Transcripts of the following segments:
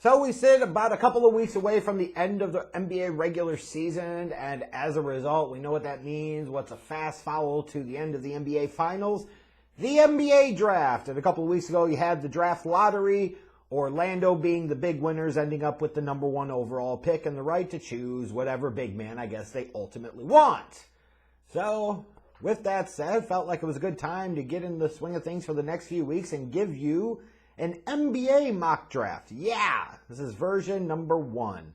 So we sit about a couple of weeks away from the end of the NBA regular season, and as a result, we know what that means. What's a fast follow to the end of the NBA Finals? The NBA Draft. And a couple of weeks ago, you had the draft lottery, Orlando being the big winners, ending up with the number 1 overall pick and the right to choose whatever big man I guess they ultimately want. So, with that said, felt like it was a good time to get in the swing of things for the next few weeks and give you an NBA mock draft. Yeah, this is version number 1.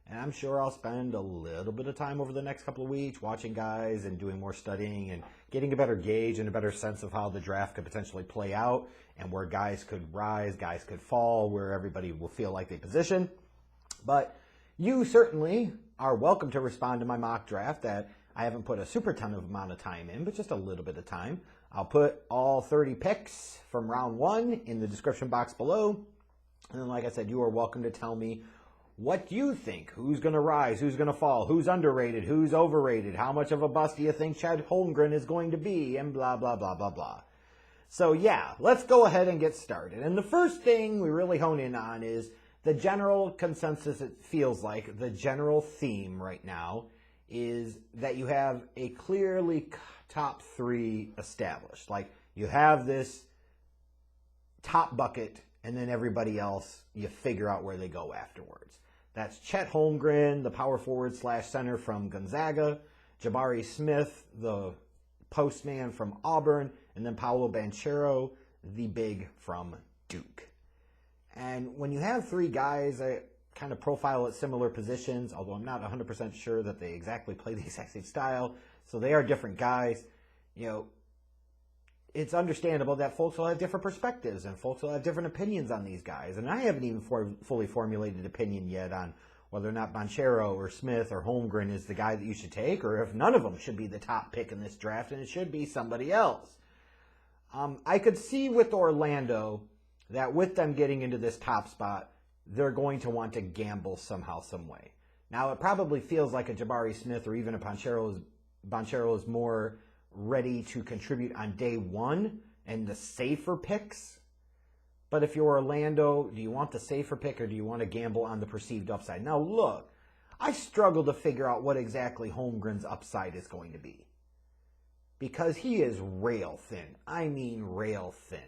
And I'm sure I'll spend a little bit of time over the next couple of weeks watching guys and doing more studying and getting a better gauge and a better sense of how the draft could potentially play out and where guys could rise, guys could fall, where everybody will feel like they position. But you certainly are welcome to respond to my mock draft that I haven't put a super ton of amount of time in, but just a little bit of time. I'll put all 30 picks from round 1 in the description box below. And then, like I said, you are welcome to tell me what you think. Who's going to rise? Who's going to fall? Who's underrated? Who's overrated? How much of a bust do you think Chet Holmgren is going to be? And blah, blah, blah, blah, blah. So, yeah, let's go ahead and get started. And the first thing we really hone in on is the general consensus, it feels like, the general theme right now is that you have a clearly top 3 established. Like, you have this top bucket, and then everybody else, you figure out where they go afterwards. That's Chet Holmgren, the power forward / center from Gonzaga, Jabari Smith, the postman from Auburn, and then Paolo Banchero, the big from Duke. And when you have 3 guys that kind of profile at similar positions, although I'm not 100% sure that they exactly play the exact same style, so they are different guys, you know, it's understandable that folks will have different perspectives and folks will have different opinions on these guys. And I haven't even fully formulated opinion yet on whether or not Banchero or Smith or Holmgren is the guy that you should take, or if none of them should be the top pick in this draft and it should be somebody else. I could see with Orlando that with them getting into this top spot, they're going to want to gamble somehow, some way. Now, it probably feels like a Jabari Smith or even a Banchero is more ready to contribute on day 1 and the safer picks. But if you're Orlando, do you want the safer pick or do you want to gamble on the perceived upside? Now, look, I struggle to figure out what exactly Holmgren's upside is going to be. Because he is rail thin. I mean rail thin.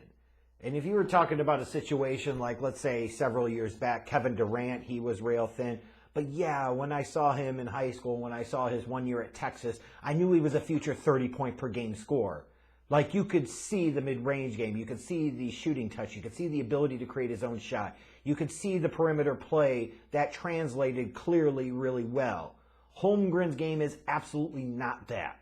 And if you were talking about a situation like, let's say, several years back, Kevin Durant, he was rail thin. But yeah, when I saw him in high school, when I saw his 1 year at Texas, I knew he was a future 30-point-per-game scorer. Like, you could see the mid-range game. You could see the shooting touch. You could see the ability to create his own shot. You could see the perimeter play that translated clearly really well. Holmgren's game is absolutely not that.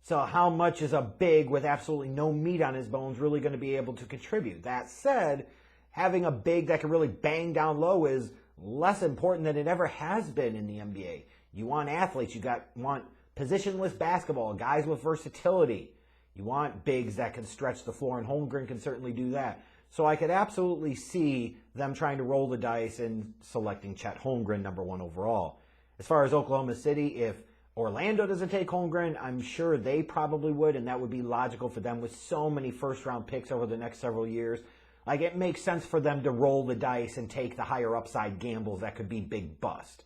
So how much is a big with absolutely no meat on his bones really going to be able to contribute? That said, having a big that can really bang down low is less important than it ever has been in the NBA. You want athletes. Want positionless basketball, guys with versatility. You want bigs that can stretch the floor, and Holmgren can certainly do that. So I could absolutely see them trying to roll the dice and selecting Chet Holmgren number 1 overall. As far as Oklahoma City, if Orlando doesn't take Holmgren, I'm sure they probably would, and that would be logical for them with so many first-round picks over the next several years. Like, it makes sense for them to roll the dice and take the higher upside gambles that could be big bust.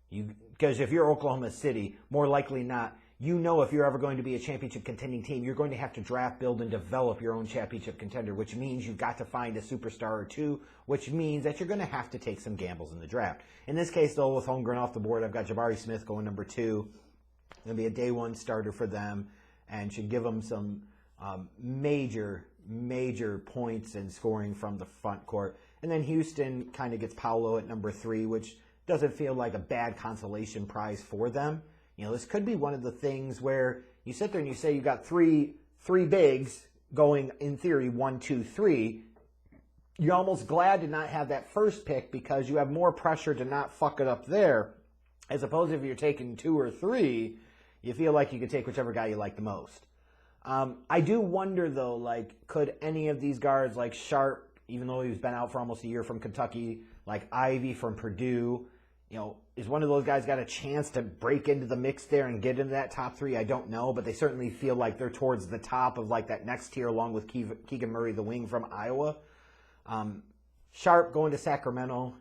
Because if you're Oklahoma City, more likely not, you know if you're ever going to be a championship contending team, you're going to have to draft, build, and develop your own championship contender, which means you've got to find a superstar or 2, which means that you're going to have to take some gambles in the draft. In this case, though, with Holmgren off the board, I've got Jabari Smith going number 2. Going to be a day 1 starter for them and should give them some major points and scoring from the front court. And then Houston kind of gets Paolo at number 3, which doesn't feel like a bad consolation prize for them. You know, this could be one of the things where you sit there and you say you got three bigs going, in theory, 1, 2, 3. You're almost glad to not have that first pick because you have more pressure to not fuck it up there. As opposed to if you're taking 2 or 3, you feel like you could take whichever guy you like the most. I do wonder, though, like, could any of these guards, like Sharpe, even though he's been out for almost a year from Kentucky, like Ivey from Purdue, you know, is one of those guys got a chance to break into the mix there and get into that top 3? I don't know, but they certainly feel like they're towards the top of, like, that next tier along with Keegan Murray, the wing from Iowa. Sharpe going to Sacramento.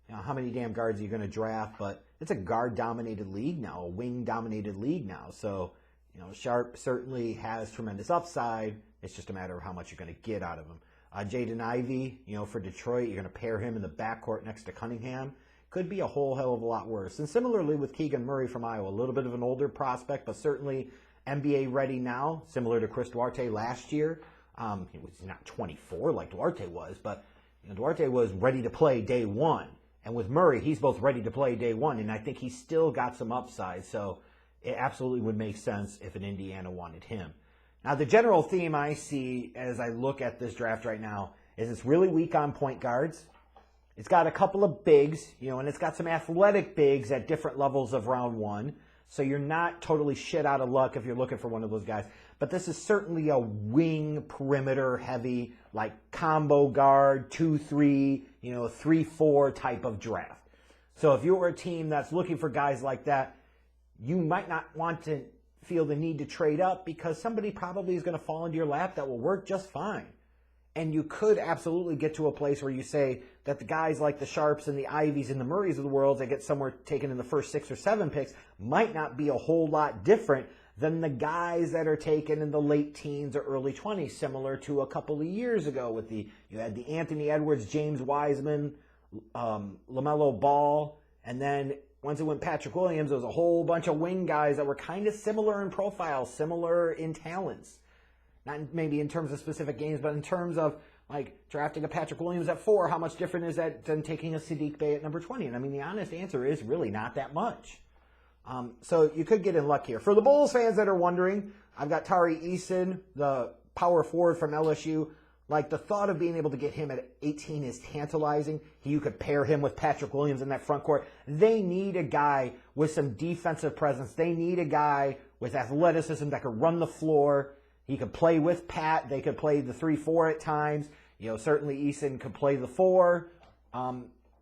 You know, how many damn guards are you going to draft? But it's a guard-dominated league now, a wing-dominated league now. So, you know, Sharpe certainly has tremendous upside. It's just a matter of how much you're going to get out of him. Jaden Ivey, you know, for Detroit, you're going to pair him in the backcourt next to Cunningham. Could be a whole hell of a lot worse. And similarly with Keegan Murray from Iowa, a little bit of an older prospect, but certainly NBA ready now, similar to Chris Duarte last year. He was not 24 like Duarte was, but you know, Duarte was ready to play day one. And with Murray, he's both ready to play day one, and I think he's still got some upside. So it absolutely would make sense if an Indiana wanted him. Now, the general theme I see as I look at this draft right now is it's really weak on point guards. It's got a couple of bigs, you know, and it's got some athletic bigs at different levels of round one. So you're not totally shit out of luck if you're looking for one of those guys. But this is certainly a wing perimeter heavy, like combo guard, 2-3, you know, 3-4 type of draft. So if you're a team that's looking for guys like that, you might not want to feel the need to trade up because somebody probably is going to fall into your lap that will work just fine. And you could absolutely get to a place where you say that the guys like the Sharpes and the Ivies and the Murrays of the world that get somewhere taken in the first 6 or 7 picks might not be a whole lot different than the guys that are taken in the late teens or early 20s, similar to a couple of years ago with you had the Anthony Edwards, James Wiseman, LaMelo Ball, and then once it went Patrick Williams, there was a whole bunch of wing guys that were kind of similar in profile, similar in talents. Not maybe in terms of specific games, but in terms of like drafting a Patrick Williams at 4, how much different is that than taking a Saddiq Bey at number 20? And I mean, the honest answer is really not that much. So you could get in luck here. For the Bulls fans that are wondering, I've got Tari Eason, the power forward from LSU. Like, the thought of being able to get him at 18 is tantalizing. You could pair him with Patrick Williams in that front court. They need a guy with some defensive presence. They need a guy with athleticism that could run the floor. He could play with Pat. They could play the 3-4 at times. You know, certainly Eason could play the 4.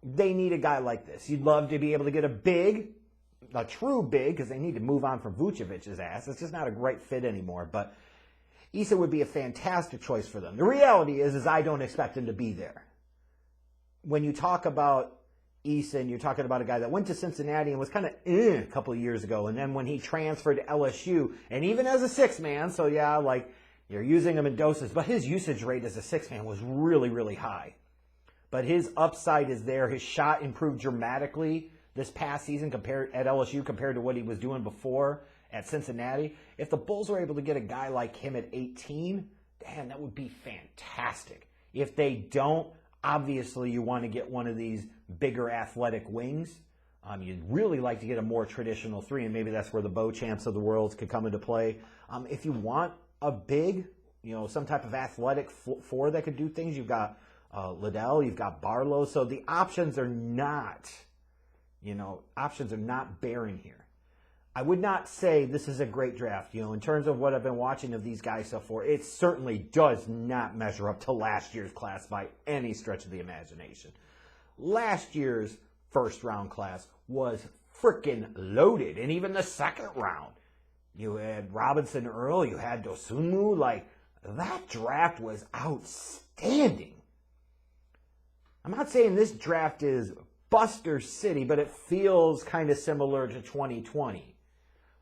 They need a guy like this. You'd love to be able to get a true big, because they need to move on from Vucevic's ass. It's just not a great fit anymore. But Eason would be a fantastic choice for them. The reality is I don't expect him to be there. When you talk about Eason, you're talking about a guy that went to Cincinnati and was kind of a couple of years ago. And then when he transferred to LSU, and even as a 6-man, so yeah, like you're using him in doses, but his usage rate as a 6-man was really, really high. But his upside is there. His shot improved dramatically this past season compared at LSU compared to what he was doing before at Cincinnati. If the Bulls were able to get a guy like him at 18, damn, that would be fantastic. If they don't, obviously you want to get one of these bigger athletic wings. You'd really like to get a more traditional 3, and maybe that's where the Beauchamps of the world could come into play. If you want a big, you know, some type of athletic 4 that could do things, you've got Liddell, you've got Barlow. So the options are not barren here. I would not say this is a great draft. You know, in terms of what I've been watching of these guys so far, it certainly does not measure up to last year's class by any stretch of the imagination. Last year's first-round class was freaking loaded, and even the second round. You had Robinson Earl, you had Dosunmu. Like, that draft was outstanding. I'm not saying this draft is Buster City, but it feels kind of similar to 2020.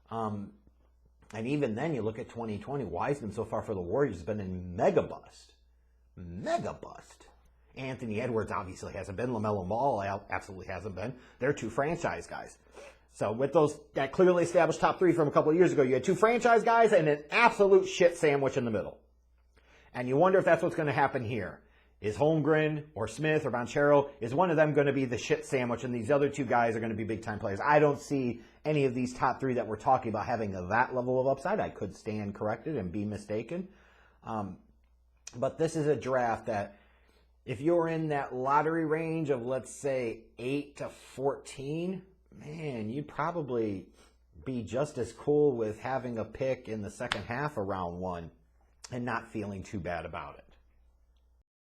And even then, you look at 2020, Wiseman so far for the Warriors has been in mega bust. Mega bust. Anthony Edwards obviously hasn't been. LaMelo Ball absolutely hasn't been. They're 2 franchise guys. So with that clearly established top 3 from a couple of years ago, you had 2 franchise guys and an absolute shit sandwich in the middle. And you wonder if that's what's going to happen here. Is Holmgren or Smith or Banchero, is one of them going to be the shit sandwich and these other 2 guys are going to be big-time players? I don't see any of these top 3 that we're talking about having that level of upside. I could stand corrected and be mistaken. But this is a draft that if you're in that lottery range of, let's say, 8 to 14, man, you'd probably be just as cool with having a pick in the second half of round 1 and not feeling too bad about it.